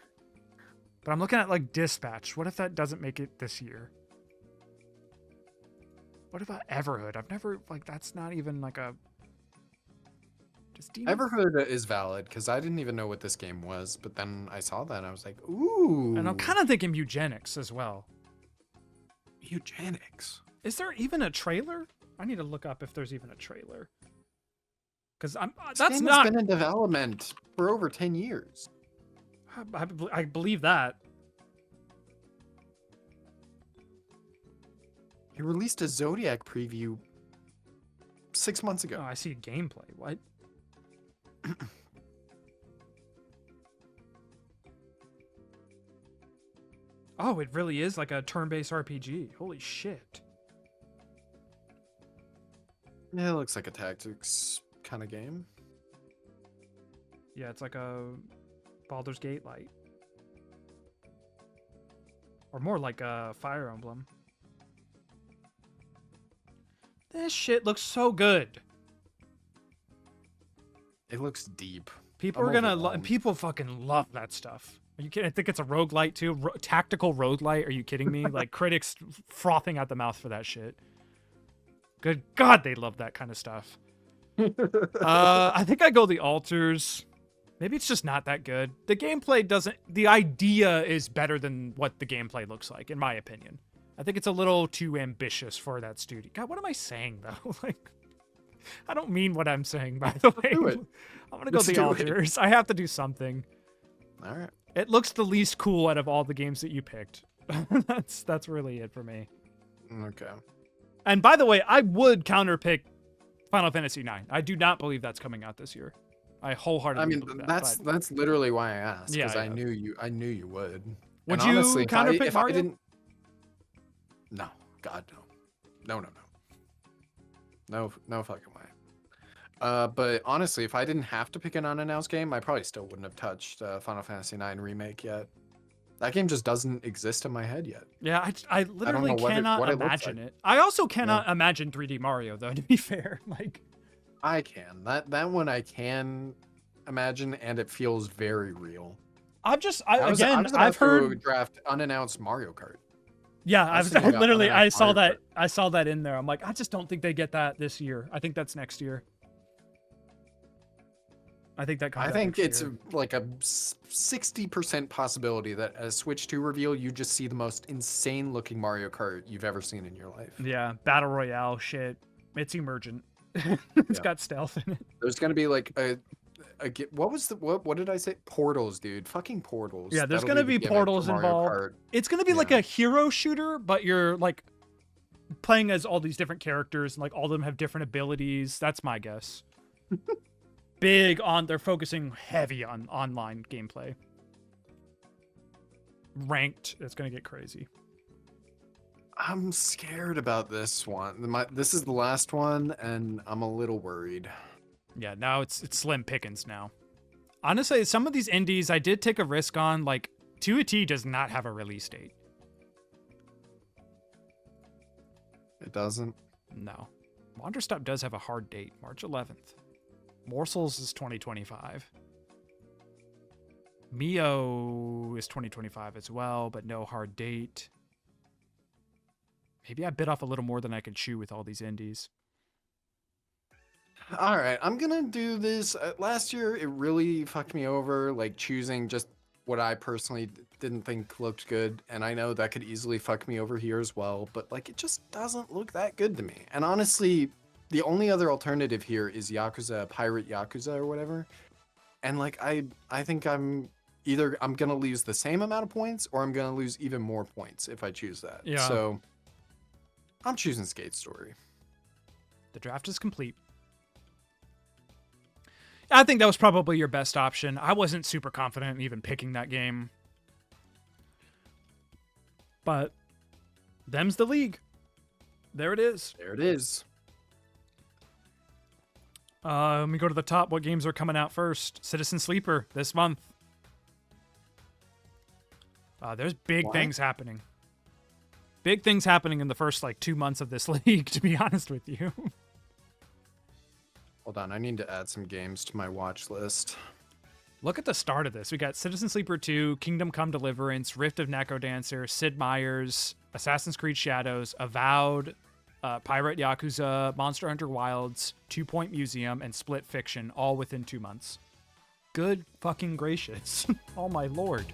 C: But I'm looking at like Dispatch. What if that doesn't make it this year? What about Everhood? I've never that's not even like a.
B: Everhood is valid because I didn't even know what this game was, but then I saw that and I was like, ooh.
C: And I'm kind of thinking Eugenics as well.
B: Eugenics.
C: Is there even a trailer? I need to look up if there's even a trailer. Because that's
B: game
C: not.
B: has been in development for over 10 years.
C: I believe that.
B: He released a Zodiac preview 6 months ago.
C: Oh, I see gameplay. What? Oh, it really is like a turn-based RPG. Holy shit.
B: Yeah, it looks like a tactics kind of game.
C: Yeah, it's like a Baldur's Gate light. Or more like a Fire Emblem. This shit looks so good.
B: It looks deep.
C: People are gonna people fucking love that stuff. Are you kidding? I think it's a roguelite too. Tactical roguelite. Are you kidding me? Like critics frothing at the mouth for that shit. Good God, they love that kind of stuff. I think I go the Altars. Maybe it's just not that good. The gameplay doesn't. The idea is better than what the gameplay looks like, in my opinion. I think it's a little too ambitious for that studio. God, what am I saying though? Like, I don't mean what I'm saying, by the way.
B: Do it.
C: I'm gonna go the Altars. I have to do something.
B: All right.
C: It looks the least cool out of all the games that you picked. That's really it for me.
B: Okay.
C: And by the way, I would counterpick Final Fantasy IX. I do not believe that's coming out this year. I wholeheartedly believe that.
B: That's literally why I asked, because
C: Yeah,
B: I knew you would.
C: Would
B: And
C: you
B: honestly,
C: counterpick
B: if
C: Mario?
B: I didn't. No, God no. No fucking way. But honestly, if I didn't have to pick an unannounced game, I probably still wouldn't have touched Final Fantasy IX Remake yet. That game just doesn't exist in my head yet.
C: Yeah, I literally
B: know what
C: cannot
B: it looks
C: imagine
B: like.
C: it. I also cannot imagine 3D Mario, though, to be fair. Like,
B: I can. That one I can imagine, and it feels very real.
C: I've
B: I've
C: heard.
B: draft unannounced Mario Kart.
C: Yeah,
B: I was thinking about
C: literally, I
B: unannounced
C: saw
B: Mario
C: that.
B: Kart.
C: I saw that in there. I'm like, I just don't think they get that this year. I think that's next year. I think that comes
B: I
C: out
B: think
C: next
B: it's
C: year.
B: like a 60% possibility that at a Switch 2 reveal, you just see the most insane looking Mario Kart you've ever seen in your life.
C: Yeah, battle royale shit. It's emergent. It's got stealth in it.
B: There's gonna be like what did I say? Portals, dude. Fucking portals.
C: Yeah, there's
B: That'll
C: gonna be
B: the gimmick
C: portals
B: for Mario
C: involved.
B: Kart.
C: It's gonna be like
B: Yeah.
C: a hero shooter, but you're like playing as all these different characters, and like all of them have different abilities. That's my guess. They're focusing heavy on online gameplay. Ranked, it's gonna get crazy.
B: I'm scared about this one. This is the last one, and I'm a little worried.
C: Yeah, now it's slim pickings now. Honestly, some of these indies I did take a risk on. Like 2AT does not have a release date.
B: It doesn't.
C: No. Wanderstop does have a hard date, March 11th. Morsels is 2025. Mio is 2025 as well, but no hard date. Maybe I bit off a little more than I can chew with all these indies.
B: All right, I'm gonna do this. Last year, it really fucked me over, like choosing just what I personally didn't think looked good, and I know that could easily fuck me over here as well. But like, it just doesn't look that good to me. And honestly, the only other alternative here is Yakuza, Pirate Yakuza or whatever. And like, I think I'm gonna lose the same amount of points, or I'm gonna lose even more points if I choose that.
C: Yeah.
B: So I'm choosing Skate Story.
C: The draft is complete. I think that was probably your best option. I wasn't super confident in even picking that game. But them's the league. There it is.
B: There it is.
C: Let me go to the top. What games are coming out first? Citizen Sleeper this month. There's big things happening. Big things happening in the first 2 months of this league, to be honest with you.
B: Hold on, I need to add some games to my watch list.
C: Look at the start of this. We got Citizen Sleeper 2, Kingdom Come Deliverance, Rift of Necrodancer, Sid Meier's, Assassin's Creed Shadows, Avowed, Pirate Yakuza, Monster Hunter Wilds, 2 Point Museum, and Split Fiction, all within 2 months. Good fucking gracious. Oh my lord.